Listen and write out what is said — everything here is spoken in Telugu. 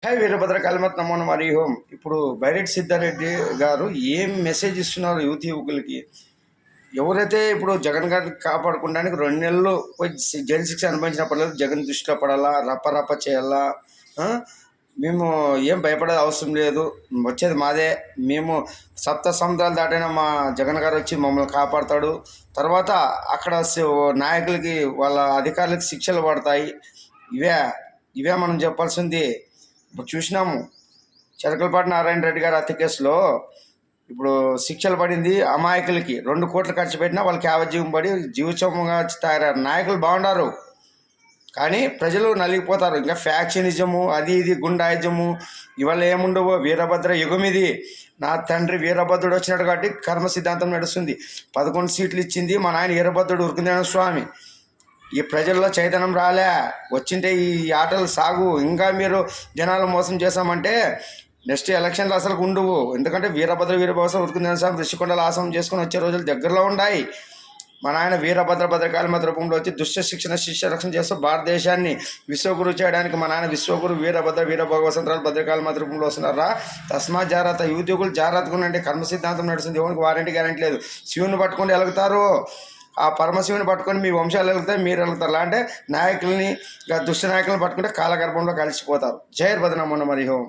హాయ్ వీరభద్ర కాళీమాత నమో నమః హరి ఓం. ఇప్పుడు బైరెడ్డి సిద్ధారెడ్డి గారు ఏం మెసేజ్ ఇస్తున్నారు యువతి యువకులకి? ఎవరైతే ఇప్పుడు జగన్ గారిని కాపాడుకోవడానికి 2 నెలలు పోయి జైలు శిక్ష అనుభవించిన పర్లేదు, జగన్ దృష్టిలో పడాలా, రప్ప చేయాలా, మేము ఏం భయపడే అవసరం లేదు, వచ్చేది మాదే, మేము సప్త సముద్రాలు దాటైనా మా జగన్ గారు వచ్చి మమ్మల్ని కాపాడుతాడు, తర్వాత అక్కడ నాయకులకి వాళ్ళ అధికారులకి శిక్షలు పడతాయి. ఇవే ఇవే మనం చెప్పాల్సింది. ఇప్పుడు చూసినాము చిలకలపాటి నారాయణ రెడ్డి గారి హత్య కేసులో ఇప్పుడు శిక్షలు పడింది అమాయకులకి. 2 కోట్లు ఖర్చు పెట్టినా వాళ్ళకి యావజ్జీవం పడి జీవోత్సవంగా తయారయ్యారు. నాయకులు బాగున్నారు కానీ ప్రజలు నలిగిపోతారు. ఇంకా ఫ్యాక్షనిజము, అది ఇది గుండాయిజము ఇవాళ ఏముండవు. వీరభద్ర యుగం ఇది. నా తండ్రి వీరభద్రుడు వచ్చినాడు కాబట్టి కర్మ సిద్ధాంతం నడుస్తుంది. 11 సీట్లు ఇచ్చింది మా నాయన వీరభద్రుడు ఉరుకుందేన స్వామి. ఈ ప్రజల్లో చైతన్యం రాలే, వచ్చింటే ఈ ఆటలు సాగు. ఇంకా మీరు జనాలు మోసం చేశామంటే నెక్స్ట్ ఎలక్షన్లు అసలు ఉండవు. ఎందుకంటే వీరభద్ర ఉరుకుందేన స్వామి ఋషికొండల ఆశ్రమం చేసుకొని వచ్చే రోజులు దగ్గరలో ఉన్నాయి. మా నాయన వీరభద్ర భద్రకాళీమాత రూపంలో వచ్చి దుష్ట శిక్షణ శిష్య రక్షణ చేస్తూ భారతదేశాన్ని విశ్వగురు చేయడానికి మా నాయన విశ్వగురు వీరభద్ర వీరభగవసంతరాలు భద్రకాళీమాత రూపంలో వస్తున్నారా? తస్మా జాగ్రత్త, యువకులు జాగ్రత్తగా ఉండండి. కర్మ సిద్ధాంతం నడుస్తుంది. ఎవరికి వారంటీ గ్యారెంటీ లేదు. శివుని పట్టుకొని వెలుగుతారు, ఆ పరమశివుని పట్టుకొని మీ వంశాలు వెళ్తాయి, మీరు వెళ్తారు. అంటే నాయకుల్ని దుష్ట నాయకులను పట్టుకుంటే కాలగర్భంలో కలిసిపోతారు. జై భద్ర నమో నమః హరి ఓం.